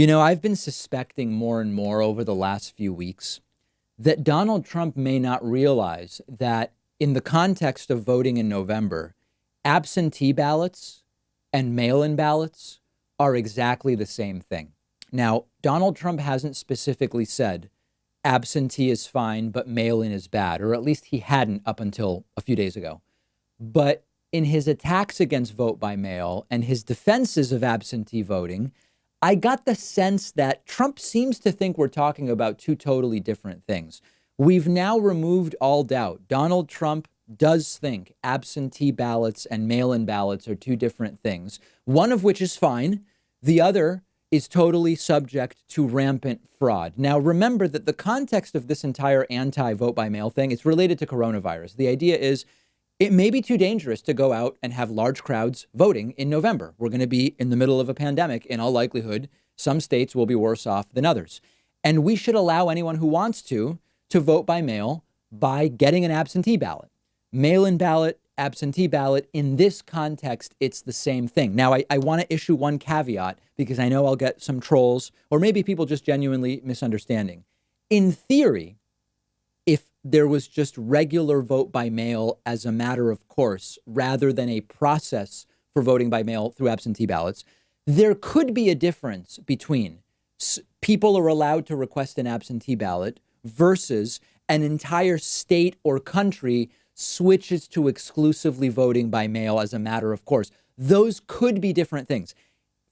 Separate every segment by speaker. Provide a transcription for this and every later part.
Speaker 1: I've been suspecting more and more over the last few weeks that Donald Trump may not realize that in the context of voting in November, absentee ballots and mail in ballots are exactly the same thing. Now, Donald Trump hasn't specifically said absentee is fine, but mail in is bad, or at least he hadn't up until a few days ago. But in his attacks against vote by mail and his defenses of absentee voting, I got the sense that Trump seems to think we're talking about two totally different things. We've now removed all doubt. Donald Trump does think absentee ballots and mail-in ballots are two different things, one of which is fine. The other is totally subject to rampant fraud. Now, remember that the context of this entire anti-vote by mail thing is related to coronavirus. The idea is it may be too dangerous to go out and have large crowds voting in November. We're going to be in the middle of a pandemic. In all likelihood, some states will be worse off than others. And we should allow anyone who wants to vote by mail by getting an absentee ballot. Mail-in ballot, absentee ballot, in this context, it's the same thing. Now, I want to issue one caveat because I know I'll get some trolls or maybe people just genuinely misunderstanding. In theory, if there was just regular vote by mail as a matter of course, rather than a process for voting by mail through absentee ballots, there could be a difference between people are allowed to request an absentee ballot versus an entire state or country switches to exclusively voting by mail as a matter of course. Those could be different things.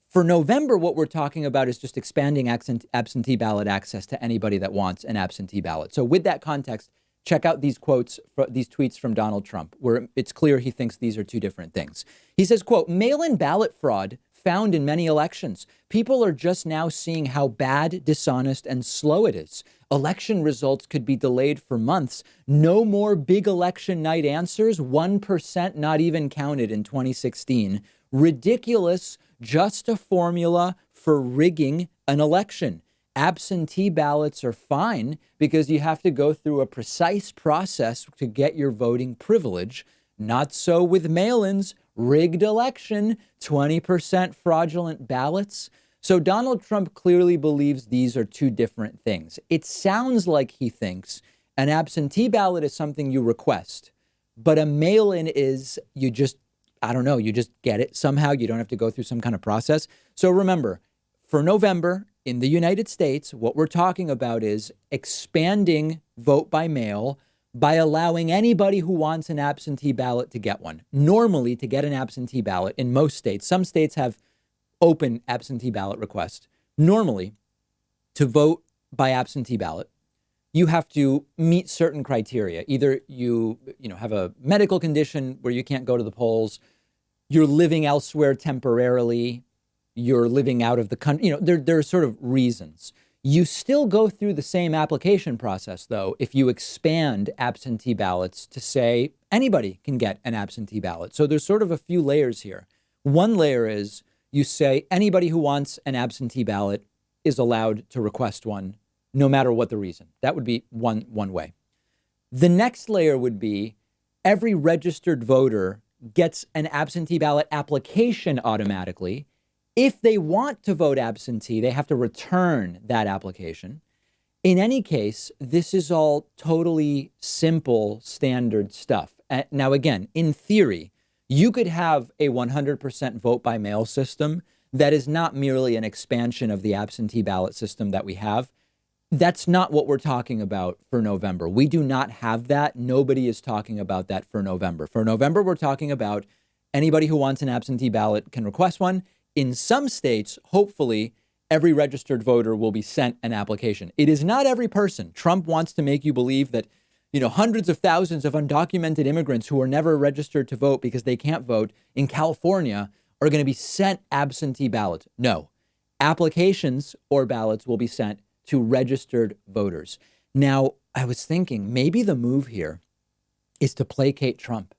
Speaker 1: For November, what we're talking about is just expanding absentee ballot access to anybody that wants an absentee ballot. So with that context, check out these quotes, these tweets from Donald Trump, where it's clear he thinks these are two different things. He says, quote, mail-in ballot fraud found in many elections. People are just now seeing how bad, dishonest, and slow it is. Election results could be delayed for months. No more big election night answers. 1% not even counted in 2016. Ridiculous. Just a formula for rigging an election. Absentee ballots are fine because you have to go through a precise process to get your voting privilege. Not so with mail-ins. Rigged election, 20% fraudulent ballots. So Donald Trump clearly believes these are two different things. It sounds like he thinks an absentee ballot is something you request, but a mail-in is you just get it somehow. You don't have to go through some kind of process. So remember, for November in the United States, what we're talking about is expanding vote by mail by allowing anybody who wants an absentee ballot to get one. Normally, to get an absentee ballot in most states, some states have open absentee ballot requests. Normally, to vote by absentee ballot, you have to meet certain criteria. Either you have a medical condition where you can't go to the polls, you're living elsewhere temporarily, you're living out of the country. There are sort of reasons. You still go through the same application process, though, if you expand absentee ballots to say anybody can get an absentee ballot. So there's sort of a few layers here. One layer is you say anybody who wants an absentee ballot is allowed to request one, no matter what the reason. That would be one way. The next layer would be every registered voter gets an absentee ballot application automatically. If they want to vote absentee, they have to return that application. In any case, this is all totally simple, standard stuff. Now, again, in theory, you could have a 100% vote by mail system that is not merely an expansion of the absentee ballot system that we have. That's not what we're talking about for November. We do not have that. Nobody is talking about that for November. For November, we're talking about anybody who wants an absentee ballot can request one. In some states, hopefully, every registered voter will be sent an application. It is not every person. Trump wants to make you believe that, hundreds of thousands of undocumented immigrants who are never registered to vote because they can't vote in California are going to be sent absentee ballots. No, applications or ballots will be sent to registered voters. Now, I was thinking maybe the move here is to placate Trump.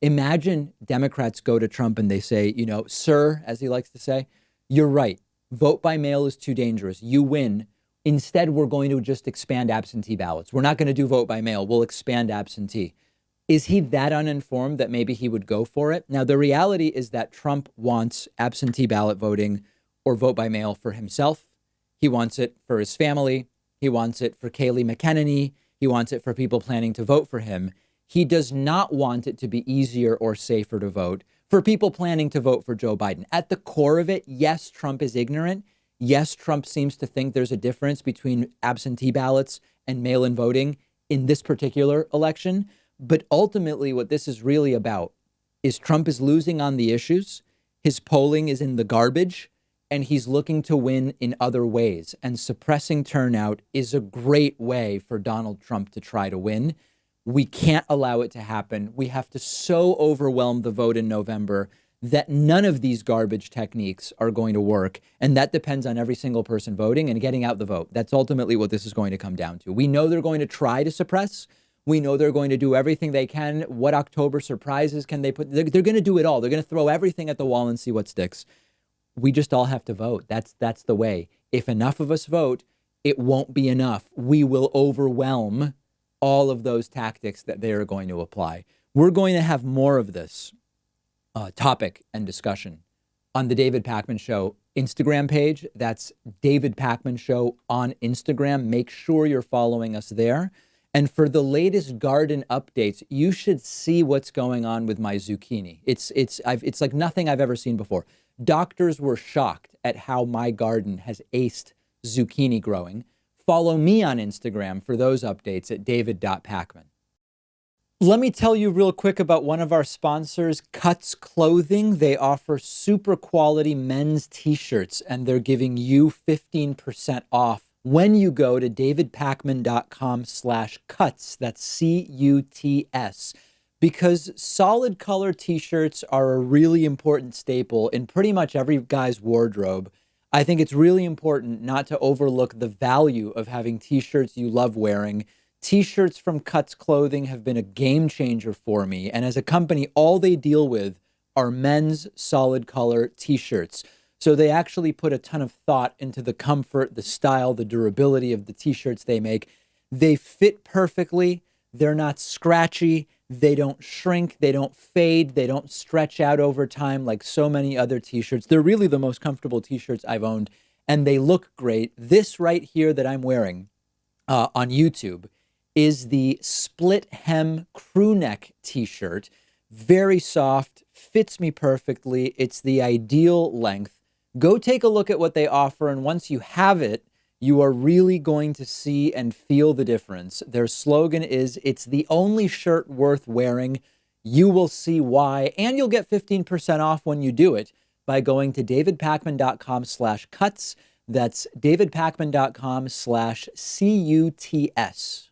Speaker 1: Imagine Democrats go to Trump and they say, sir, as he likes to say, you're right. Vote by mail is too dangerous. You win. Instead, we're going to just expand absentee ballots. We're not going to do vote by mail. We'll expand absentee. Is he that uninformed that maybe he would go for it? Now, the reality is that Trump wants absentee ballot voting or vote by mail for himself He wants it for his family. He wants it for Kayleigh McEnany. He wants it for people planning to vote for him. He does not want it to be easier or safer to vote for people planning to vote for Joe Biden. At the core of it, yes, Trump is ignorant. Yes, Trump seems to think there's a difference between absentee ballots and mail-in voting in this particular election. But ultimately, what this is really about is Trump is losing on the issues. His polling is in the garbage, and he's looking to win in other ways. And suppressing turnout is a great way for Donald Trump to try to win. We can't allow it to happen. We have to so overwhelm the vote in November that none of these garbage techniques are going to work. And that depends on every single person voting and getting out the vote. That's ultimately what this is going to come down to. We know they're going to try to suppress. We know they're going to do everything they can. What October surprises can they put? They're going to do it all. They're going to throw everything at the wall and see what sticks. We just all have to vote. That's the way. If enough of us vote, it won't be enough. We will overwhelm all of those tactics that they are going to apply. We're going to have more of this topic and discussion on the David Pakman Show Instagram page. That's David Pakman Show on Instagram. Make sure you're following us there. And for the latest garden updates, you should see what's going on with my zucchini. It's like nothing I've ever seen before. Doctors were shocked at how my garden has aced zucchini growing. Follow me on Instagram for those updates at david.pakman. Let me tell you real quick about one of our sponsors, Cuts Clothing. They offer super quality men's t-shirts, and they're giving you 15% off when you go to davidpakman.com/cuts. That's CUTS. Because solid color t-shirts are a really important staple in pretty much every guy's wardrobe. I think it's really important not to overlook the value of having t-shirts you love wearing. T-shirts from Cuts Clothing have been a game changer for me. And as a company, all they deal with are men's solid color t-shirts. So they actually put a ton of thought into the comfort, the style, the durability of the t-shirts they make. They fit perfectly. They're not scratchy. They don't shrink. They don't fade. They don't stretch out over time like so many other t-shirts. They're really the most comfortable t-shirts I've owned, and they look great. This right here that I'm wearing on YouTube is the split hem crew neck t-shirt. Very soft, fits me perfectly. It's the ideal length. Go take a look at what they offer, and once you have it, you are really going to see and feel the difference. Their slogan is, "It's the only shirt worth wearing." You will see why, and you'll get 15% off when you do it by going to davidpakman.com/cuts. That's davidpakman.com/CUTS.